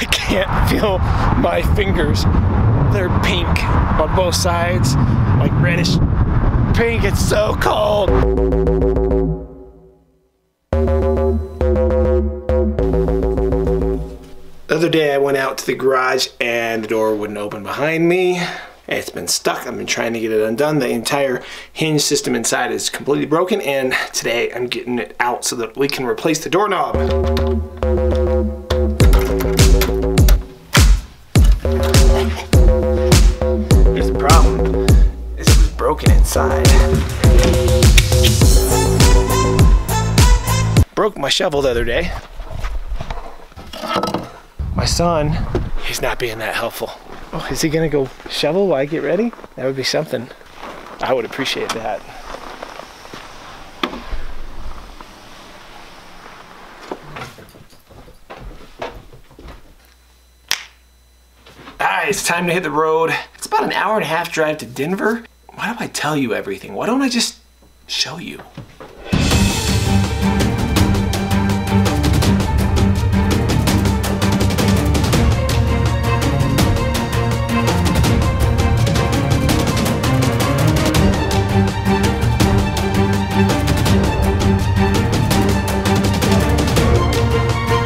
I can't feel my fingers. They're pink on both sides, like reddish pink. It's so cold. The other day I went out to the garage and the door wouldn't open behind me. It's been stuck. I've been trying to get it undone. The entire hinge system inside is completely broken, and today I'm getting it out so that we can replace the doorknob. Here's the problem, is it was broken inside. Broke my shovel the other day. My son, he's not being that helpful. Oh, is he gonna go shovel while I get ready? That would be something. I would appreciate that. Alright, it's time to hit the road. It's about an hour and a half drive to Denver. Why do I tell you everything? Why don't I just show you?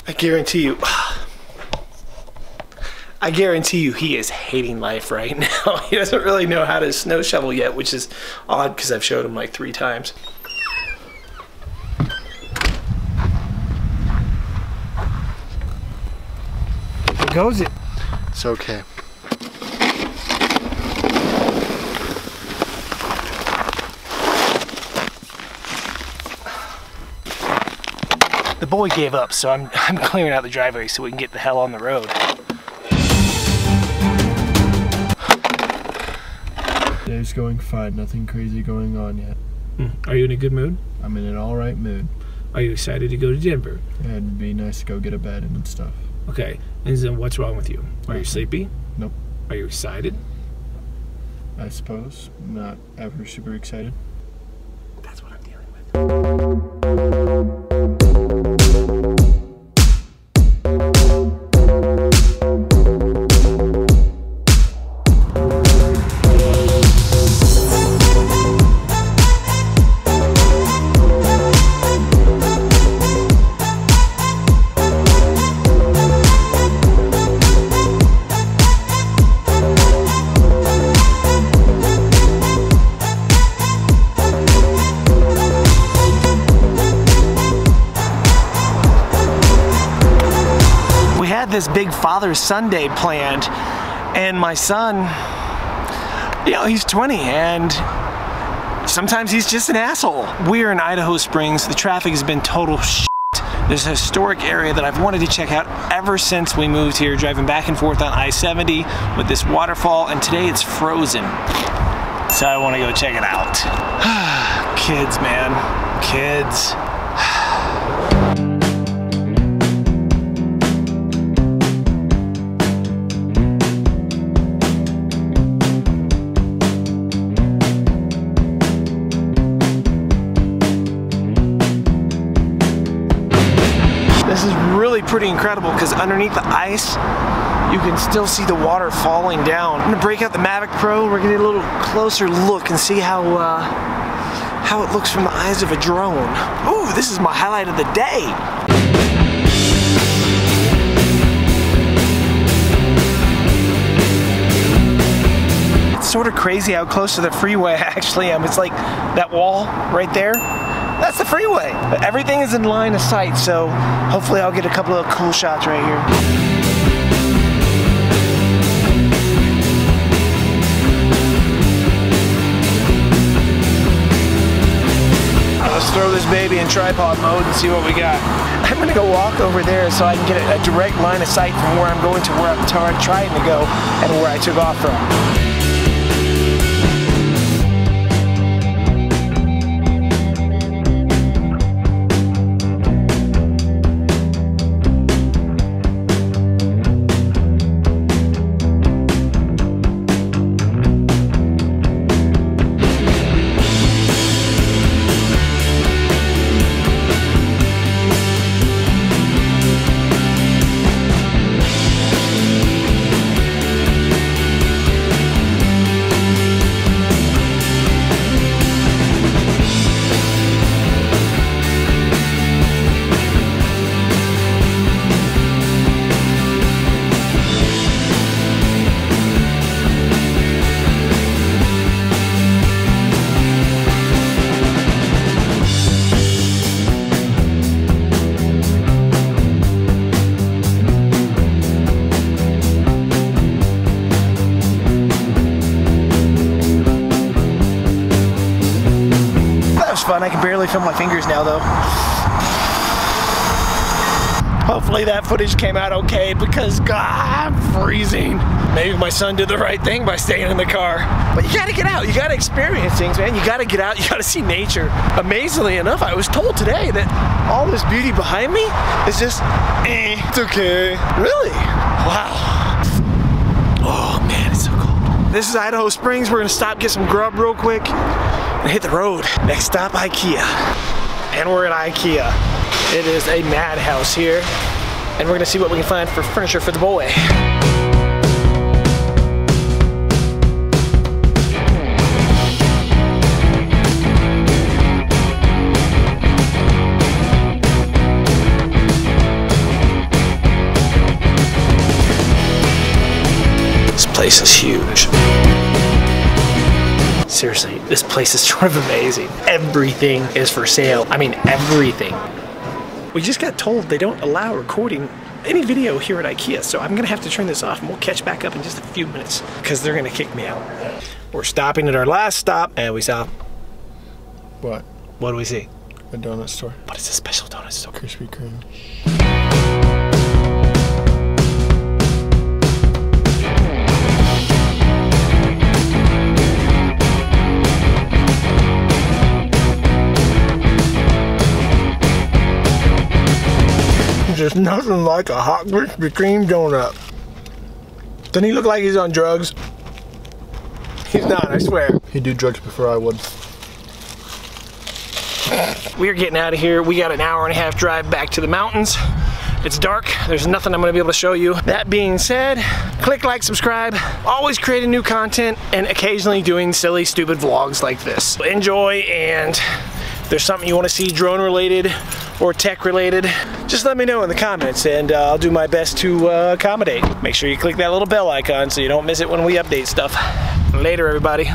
I guarantee you he is hating life right now. He doesn't really know how to snow shovel yet, which is odd because I've showed him like 3 times. How goes it? It's okay. The boy gave up, so I'm clearing out the driveway so we can get the hell on the road. Day's going fine, nothing crazy going on yet. Are you in a good mood? I'm in an alright mood. Are you excited to go to Denver? It'd be nice to go get a bed and stuff. Okay, and then what's wrong with you? Are you sleepy? Nope. Are you excited? I suppose. Not ever super excited. That's what I'm dealing with. This big Father's Sunday planned, and my son, you know, he's 20 and sometimes he's just an asshole. We're in Idaho Springs. The traffic has been total shit. There's a historic area that I've wanted to check out ever since we moved here, driving back and forth on I-70 with this waterfall, and today it's frozen. So I want to go check it out. Kids, man, kids. This is really pretty incredible because underneath the ice, you can still see the water falling down. I'm gonna break out the Mavic Pro. We're gonna get a little closer look and see how it looks from the eyes of a drone. Ooh, this is my highlight of the day. It's sort of crazy how close to the freeway I actually am. It's like that wall right there. That's the freeway. But everything is in line of sight, so hopefully I'll get a couple of cool shots right here. Let's throw this baby in tripod mode and see what we got. I'm gonna go walk over there so I can get a direct line of sight from where I'm going to where I'm trying to go and where I took off from. can barely feel my fingers now though. Hopefully that footage came out okay because God, I'm freezing. Maybe my son did the right thing by staying in the car. But you gotta get out, you gotta experience things, man. You gotta get out, you gotta see nature. Amazingly enough, I was told today that all this beauty behind me is just, it's okay. Really? Wow. Oh man, it's so cold. This is Idaho Springs. We're gonna stop, get some grub real quick, and hit the road. Next stop, Ikea. And we're at Ikea. It is a madhouse here, and we're gonna see what we can find for furniture for the boy. This place is huge. Seriously, this place is sort of amazing. Everything is for sale. I mean, everything. We just got told they don't allow recording any video here at Ikea, so I'm gonna have to turn this off and we'll catch back up in just a few minutes because they're gonna kick me out. We're stopping at our last stop and we saw... What? What do we see? A donut store. But it's a special donut store. Krispy Kreme. There's nothing like a hot Krispy Kreme donut. Doesn't he look like he's on drugs? He's not, I swear. He'd do drugs before I would. We're getting out of here. We got an hour and a half drive back to the mountains. It's dark. There's nothing I'm gonna be able to show you. That being said, click like, subscribe. Always creating new content and occasionally doing silly, stupid vlogs like this. Enjoy, and if there's something you want to see drone related or tech related, just let me know in the comments and I'll do my best to accommodate. Make sure you click that little bell icon so you don't miss it when we update stuff. Later, everybody.